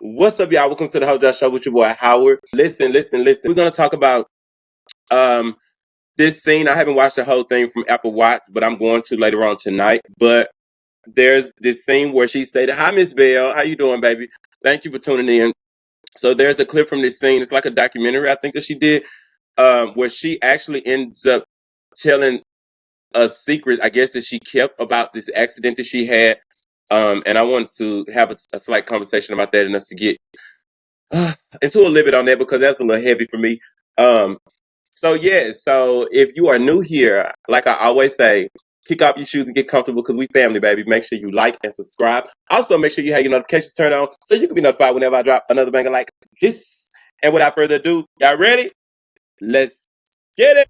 What's up, y'all? Welcome to the Hotel Show with your boy Howard. Listen. We're gonna talk about um this scene. I haven't watched the whole thing from Apple Watch, but I'm going to later on tonight. But there's this scene where she stated, "Hi, Miss Bell. How you doing, baby? Thank you for tuning in." So there's a clip from this scene. It's like a documentary, I think, that she did, where she actually ends up telling a secret, I guess, that she kept about this accident that she had. And I want to have a slight conversation about that and us to get into a little bit on that because that's a little heavy for me. Um, so if you are new here, like I always say, kick off your shoes and get comfortable because we family, baby. Make sure you like and subscribe. Also, make sure you have your notifications turned on so you can be notified whenever I drop another banger like this. And without further ado, y'all ready? Let's get it.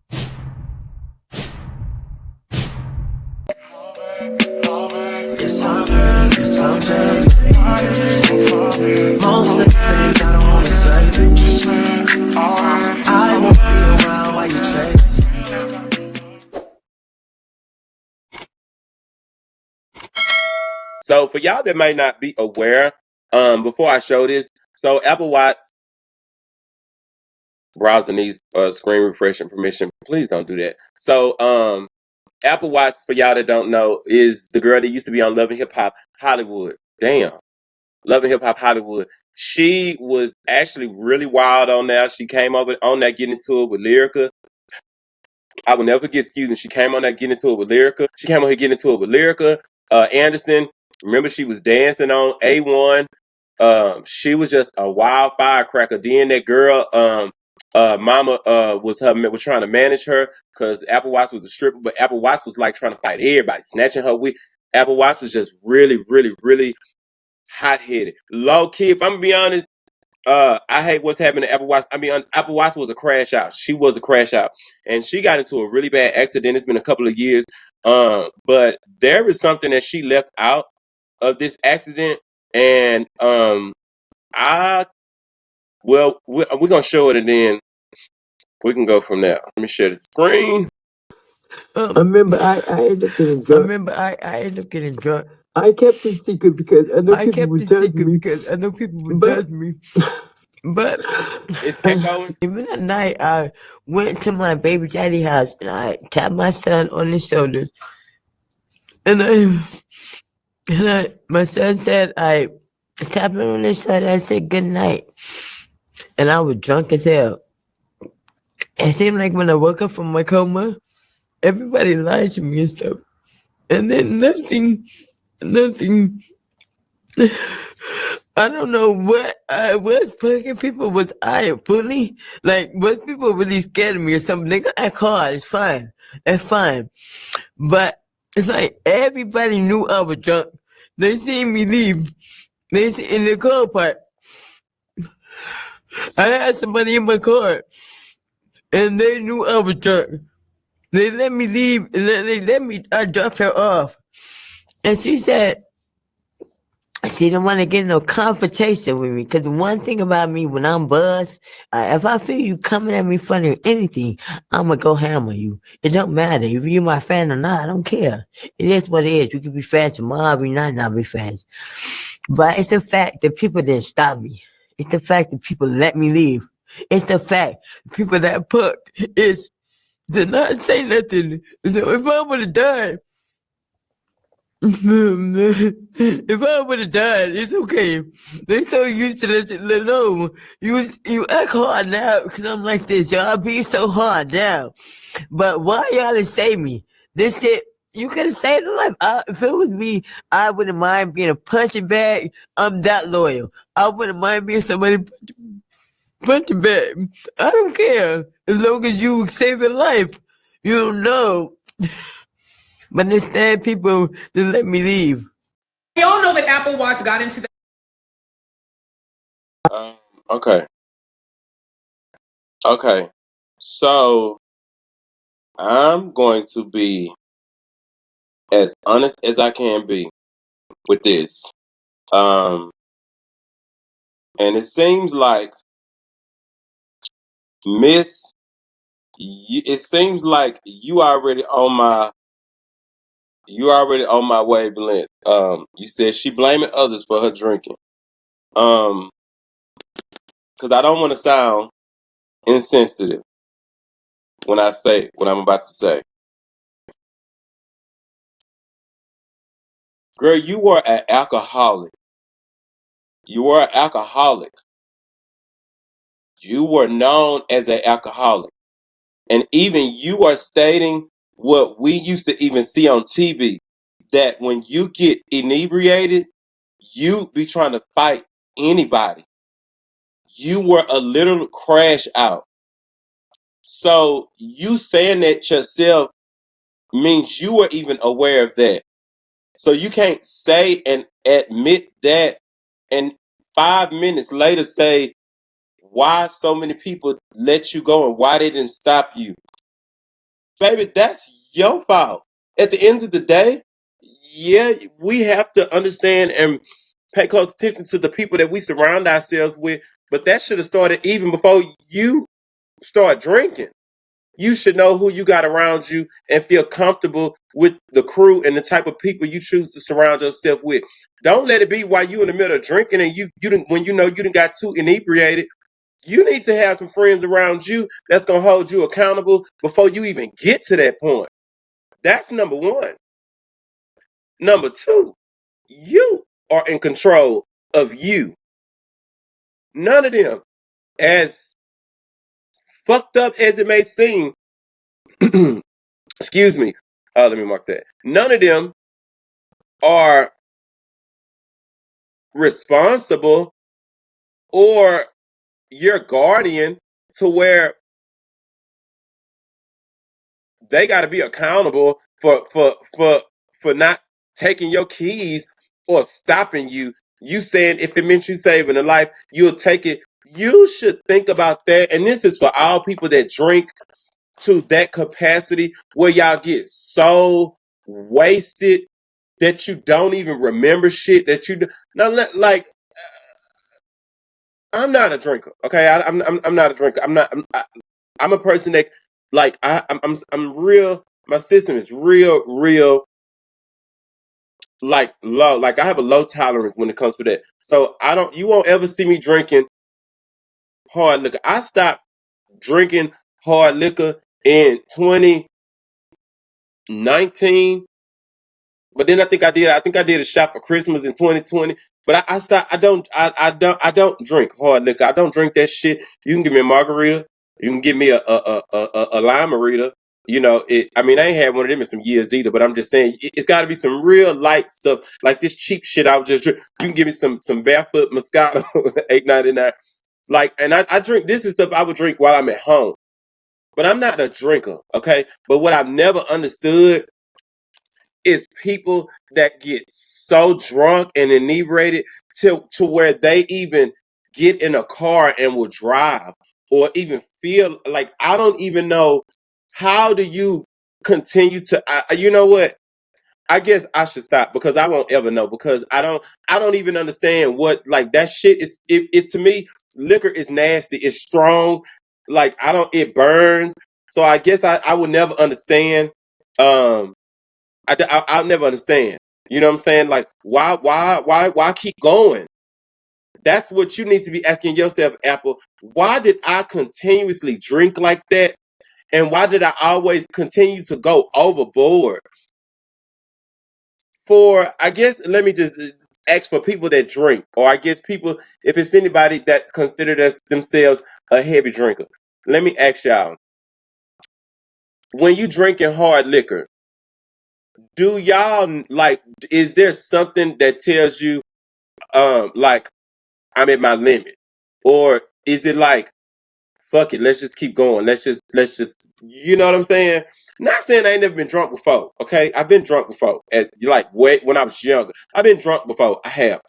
Yes, I'm hurt, yes, I'm dead. Most of the things I don't wanna say. I won't be around while you chase. So for y'all that might not be aware, before I show this, so Apple Watch browser needs screen refresh and permission. Please don't do that. So Apple Watch, for y'all that don't know, is the girl that used to be on Love and Hip Hop Hollywood. Damn. Love and Hip Hop Hollywood. She was actually really wild on there. She came over on that getting into it with Lyrica. I will never forget, excuse me, she came on that getting into it with Lyrica. She came on here getting into it with Lyrica. Anderson. Remember she was dancing on A1. She was just a wild firecracker. Then that girl, Mama, was trying to manage her because Apple Watch was a stripper, but Apple Watch was like trying to fight everybody, snatching her wig. Apple Watch was just really hot headed, low key. If I'm gonna be honest, I hate what's happening to Apple Watch. I mean, Apple Watch was a crash out. She was a crash out, and she got into a really bad accident. It's been a couple of years, but there is something that she left out of this accident, and I we're gonna show it, and then we can go from there. Let me share the screen. I remember I ended up getting drunk. I kept this secret because I know people would judge me. But It's echoing. even at night, I went to my baby daddy house and I tapped my son on his shoulder. My son said, I tapped him on his shoulder. I said, good night. And I was drunk as hell. It seemed like when I woke up from my coma, everybody lied to me and stuff. And then nothing. I don't know what I was fucking people. Was I a bully? Like, was people really scared of me or something? They got that car, it's fine. It's fine. But it's like everybody knew I was drunk. They seen me leave. They see in the car park. I had somebody in my car. And they knew I was drunk. They let me leave and I dropped her off. And she said, she didn't want to get no confrontation with me. Because the one thing about me, when I'm buzzed, if I feel you coming at me funny or anything, I'm going to go ham on you. It don't matter. If you're my fan or not, I don't care. It is what it is. We could be fans tomorrow, we not be fans. But it's the fact that people didn't stop me. It's the fact that people let me leave. It's the fact people that put did not say nothing. So if I would have died, if I would have died, it's okay. They so used to that shit. No, you act hard now because I'm like this. Y'all be so hard now. But why y'all didn't say me? This shit, you could have saved a life. If it was me, I wouldn't mind being a punching bag. I'm that loyal. I wouldn't mind being somebody punching bag. I don't care. As long as you save a life. You don't know. But instead, people didn't let me leave. We all know that Apple Watch got into Um, okay. Okay. So I'm going to be as honest as I can be with this. And it seems like Miss, it seems like you already on my wavelength. You said she blaming others for her drinking. because I don't want to sound insensitive when I say what I'm about to say. Girl, you were an alcoholic. You were an alcoholic. You were known as an alcoholic. And even you are stating what we used to even see on TV, that when you get inebriated, you be trying to fight anybody. You were a literal crash out. So you saying that yourself means you were even aware of that. So you can't say and admit that and 5 minutes later say why so many people let you go and why they didn't stop you. Baby, that's your fault. At the end of the day, yeah, we have to understand and pay close attention to the people that we surround ourselves with. But that should have started even before you start drinking. You should know who you got around you and feel comfortable with the crew and the type of people you choose to surround yourself with. Don't let it be while you in the middle of drinking and you didn't, when you know you didn't got too inebriated. You need to have some friends around you that's gonna hold you accountable before you even get to that point. That's number one. Number two, you are in control of you. None of them, as fucked up as it may seem, excuse me, let me mark that. None of them are responsible or your guardian to where they got to be accountable for not taking your keys or stopping you. You saying if it meant you saving a life, you'll take it. You should think about that. And this is for all people that drink to that capacity where y'all get so wasted that you don't even remember shit that you do. Now, like, I'm not a drinker. Okay, I'm not a drinker. I'm a person that like I'm real. My system is real like low. Like I have a low tolerance when it comes to that. So I don't. You won't ever see me drinking hard liquor. I stopped drinking hard liquor in 2019. But then I think I did. I think I did a shot for Christmas in 2020. But I stopped. I don't drink hard liquor. I don't drink that shit. You can give me a margarita. You can give me a lime margarita. You know it. I mean, I ain't had one of them in some years either. But I'm just saying, it's got to be some real light stuff like this cheap shit. I would just drink. You can give me some barefoot Moscato, $8.99. Like, and I drink. This is stuff I would drink while I'm at home. But I'm not a drinker. Okay. But what I've never understood is people that get so drunk and inebriated to where they even get in a car and will drive or even feel like I don't even know how do you continue to you know what, I guess I should stop because I won't ever know because I don't even understand what like that shit is it to me. Liquor is nasty, it's strong, like I don't, it burns, so I guess I would never understand. um I'll never understand. You know what I'm saying? Like, why keep going? That's what you need to be asking yourself, Apple. Why did I continuously drink like that? And why did I always continue to go overboard? For, I guess, let me just ask for people that drink, or I guess people, if it's anybody that consider themselves a heavy drinker. Let me ask y'all, when you drinking hard liquor, do y'all like, is there something that tells you like I'm at my limit, or is it like fuck it, let's just keep going, let's just you know what I'm saying? Not saying I ain't never been drunk before. Okay, I've been drunk before at like way when I was younger. I've been drunk before. I have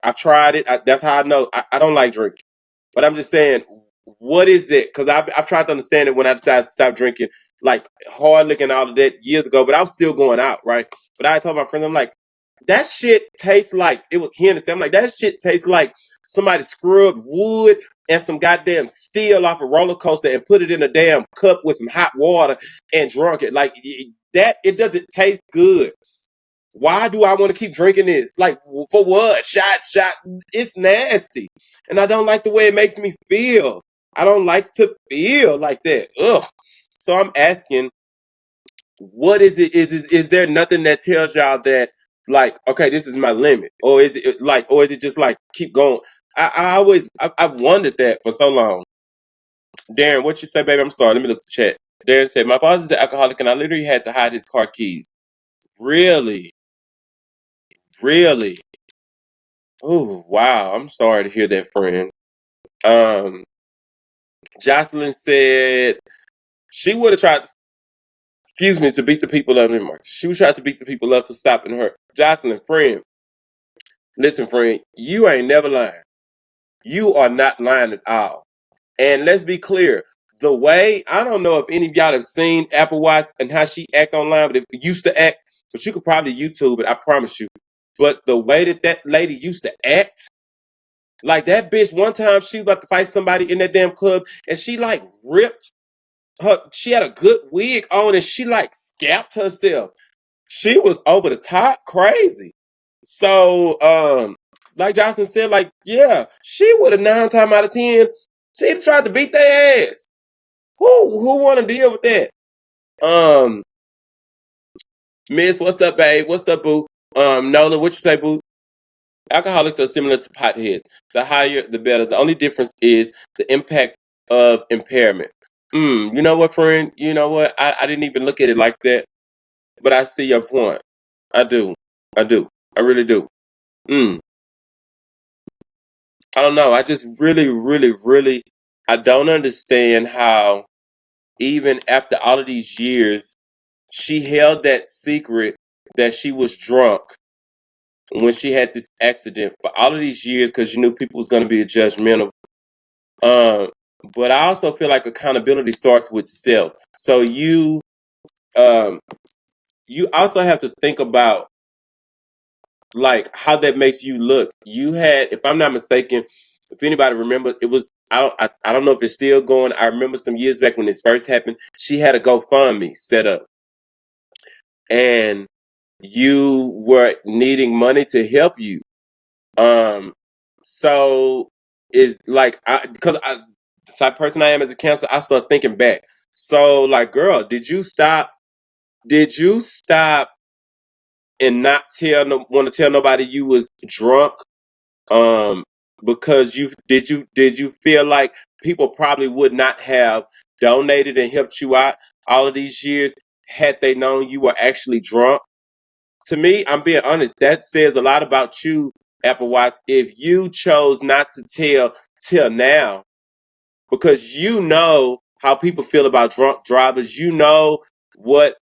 I've tried it. That's how I know I don't like drinking. But I'm just saying, what is it? Because I've tried to understand it when I decided to stop drinking, like hard liquor and all of that years ago. But I was still going out, right? But I told my friends, I'm like, that shit tastes like it was Hennessy. I'm like, that shit tastes like somebody scrubbed wood and some goddamn steel off a roller coaster and put it in a damn cup with some hot water and drunk it. Like that, it doesn't taste good. Why do I want to keep drinking this? Like, for what? Shot. It's nasty. And I don't like the way it makes me feel. I don't like to feel like that. Ugh. So I'm asking, what is it? Is there nothing that tells y'all that, like, okay, this is my limit? Or is it just like, keep going? I've wondered that for so long. Darren, what you say, baby? I'm sorry. Let me look at the chat. Darren said, my father's an alcoholic and I literally had to hide his car keys. Really? Really? Oh, wow. I'm sorry to hear that, friend. Jocelyn said she would have tried, to beat the people up. She would try to beat the people up for stopping her. Jocelyn, friend, listen, friend, you ain't never lying. You are not lying at all. And let's be clear. The way, I don't know if any of y'all have seen Apple Watch and how she act online, but it used to act, but you could probably YouTube it, I promise you. But the way that lady used to act, like that bitch, one time she was about to fight somebody in that damn club and she like ripped her, she had a good wig on and she like scalped herself. She was over the top crazy. So, like Jocelyn said, like, yeah, she would have 9 times out of 10, she'd have tried to beat their ass. Who want to deal with that? Miss, what's up, babe? What's up, boo? Nola, what you say, boo? Alcoholics are similar to potheads. The higher, the better. The only difference is the impact of impairment. You know what, friend? You know what? I didn't even look at it like that, but I see your point. I do. I do. I really do. I don't know. I just really, really, really, I don't understand how even after all of these years, she held that secret that she was drunk when she had this accident for all of these years because you knew people was going to be judgmental. But I also feel like accountability starts with self. So um, you also have to think about like how that makes you look. You had, if I'm not mistaken, if anybody remember, it was I don't know if it's still going. I remember some years back when this first happened, she had a GoFundMe set up, and you were needing money to help you. So is like because I the type of person I am as a counselor, I start thinking back. So like, girl, did you stop? Did you stop and not want to tell nobody you was drunk? Um, because you feel like people probably would not have donated and helped you out all of these years had they known you were actually drunk? To me, I'm being honest, that says a lot about you, Apple Watch, if you chose not to tell till now, because you know how people feel about drunk drivers. You know what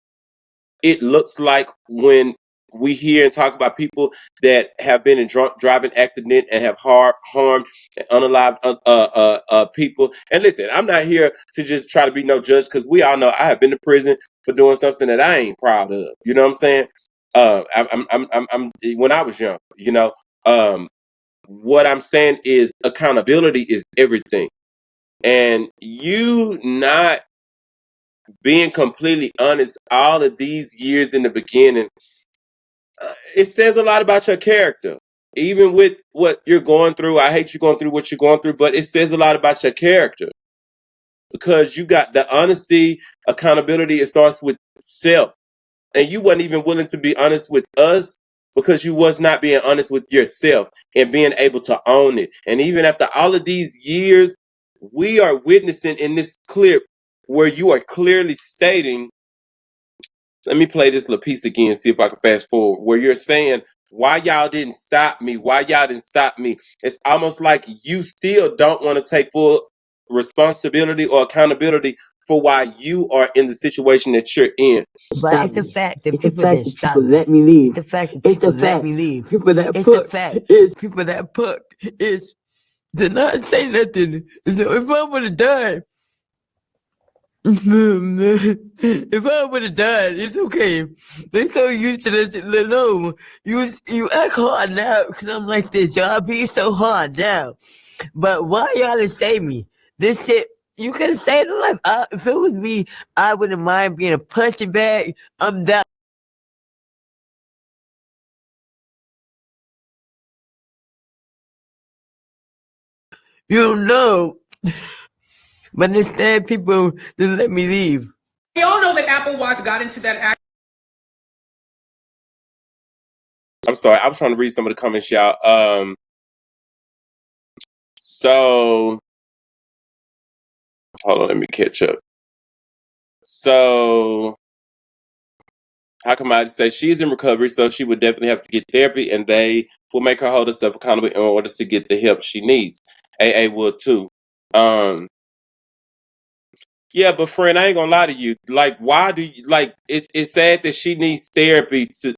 it looks like when we hear and talk about people that have been in drunk driving accident and have harmed and unalived people. And listen, I'm not here to just try to be no judge because we all know I have been to prison for doing something that I ain't proud of. You know what I'm saying? I'm when I was young. You know, what I'm saying is accountability is everything, and you not being completely honest all of these years in the beginning, it says a lot about your character. Even with what you're going through, I hate you going through what you're going through, but it says a lot about your character because you got the honesty, accountability. It starts with self, and you wasn't even willing to be honest with us because you was not being honest with yourself and being able to own it. And even after all of these years, we are witnessing in this clip where you are clearly stating, let me play this little piece again and see if I can fast forward, where you're saying, why y'all didn't stop me? Why y'all didn't stop me? It's almost like you still don't want to take full responsibility or accountability for why you are in the situation that you're in. But it's the fact that people didn't stop me. Let me leave. It's the fact that people let me leave. People that it's put, the fact. It's people that put. It's did not say nothing. So if I would have died, if I would have died, it's okay. They so used to this. No, you act hard now because I'm like this. Y'all be so hard now. But why y'all didn't save me? This shit, you could have saved a life. If it was me, I wouldn't mind being a punching bag. I'm down. You don't know. But instead, people just let me leave. We all know that Apple Watch got into that. I'm sorry. I was trying to read some of the comments, y'all. So hold on, let me catch up. So how come I say she's in recovery, so she would definitely have to get therapy, and they will make her hold herself accountable in order to get the help she needs. AA will too. Yeah, but friend, I ain't gonna lie to you. Like, why do you like? It's sad that she needs therapy. To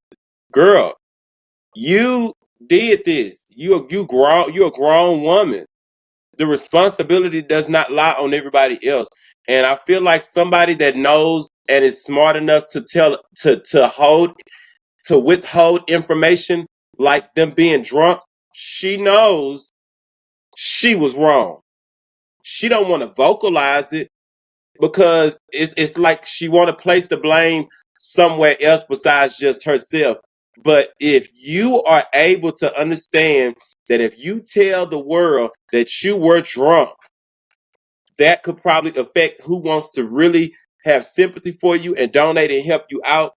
girl, you did this. You're a grown woman. The responsibility does not lie on everybody else. And I feel like somebody that knows and is smart enough to withhold information, like them being drunk, she knows she was wrong. She don't want to vocalize it because it's like she want to place the blame somewhere else besides just herself. But if you are able to understand that if you tell the world that you were drunk, that could probably affect who wants to really have sympathy for you and donate and help you out.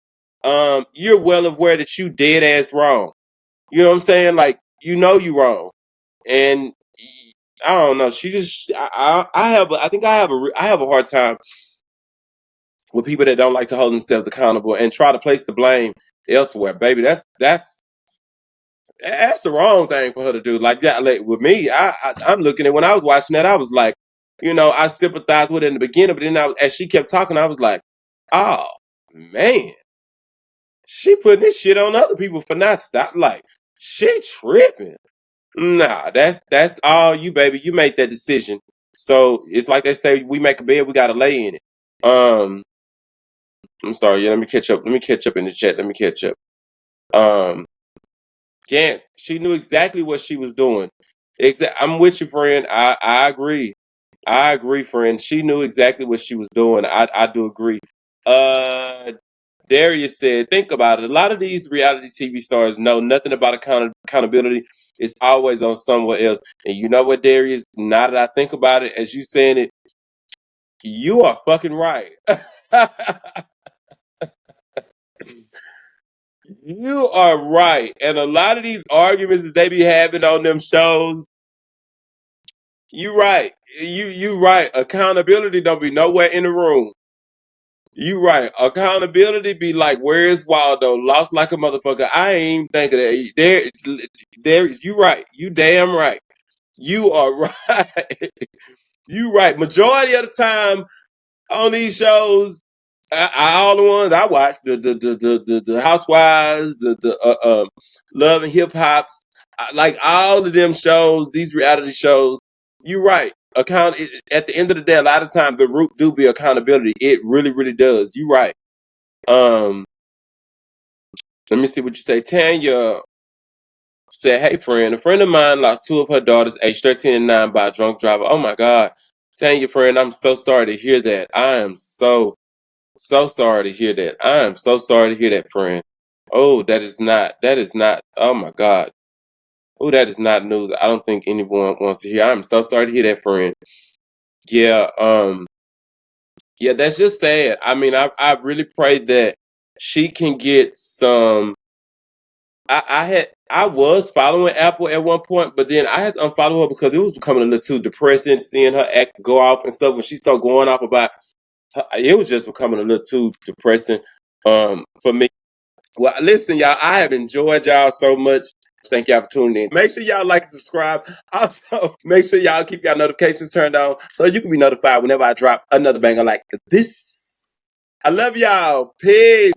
You're well aware that you dead ass wrong. You know what I'm saying? Like, you know you wrong. And I don't know. She just I have a hard time with people that don't like to hold themselves accountable and try to place the blame elsewhere. Baby, that's the wrong thing for her to do. Like that, like with me, I'm looking at when I was watching that, I was like, I sympathized with her in the beginning, but then as she kept talking, I was like, oh man, she putting this shit on other people for not stop. Like, she tripping. Nah, that's all you, baby. You made that decision. So it's like they say, we make a bed, we gotta lay in it. I'm sorry, yeah, let me catch up. Let me catch up in the chat. Let me catch up. Gantz, she knew exactly what she was doing. I'm with you, friend. I agree. I agree, friend. She knew exactly what she was doing. I do agree. Darius said, think about it. A lot of these reality TV stars know nothing about accountability. It's always on someone else. And you know what, Darius? Now that I think about it, as you saying it, you are fucking right. You are right. And a lot of these arguments that they be having on them shows, you right. You right. Accountability don't be nowhere in the room. You right. Accountability be like, where's Waldo? Lost like a motherfucker. I ain't even thinking that. There is. You right. You damn right. You are right. You right. Majority of the time on these shows, all the ones I watch, the Housewives, the Love and Hip Hops, like all of them shows, these reality shows. You're right. At the end of the day, a lot of times the root do be accountability. It really, really does. You're right. Let me see what you say. Tanya said, "Hey, friend, a friend of mine lost two of her daughters, aged 13 and 9, by a drunk driver. Oh my God, Tanya, friend, I'm so sorry to hear that. I am so sorry to hear that. I am so sorry to hear that, friend. Oh, that is not, oh my God. Oh, that is not news I don't think anyone wants to hear. I'm so sorry to hear that, friend. Yeah, yeah, that's just sad. I mean, I really pray that she can get some. I was following Apple at one point, but then I had to unfollow her because it was becoming a little too depressing seeing her act go off and stuff. When she started going off about her, it was just becoming a little too depressing for me. Well, listen, y'all, I have enjoyed y'all so much. Thank y'all for tuning in. Make sure y'all like and subscribe. Also, make sure y'all keep y'all notifications turned on so you can be notified whenever I drop another banger like this. I love y'all. Peace.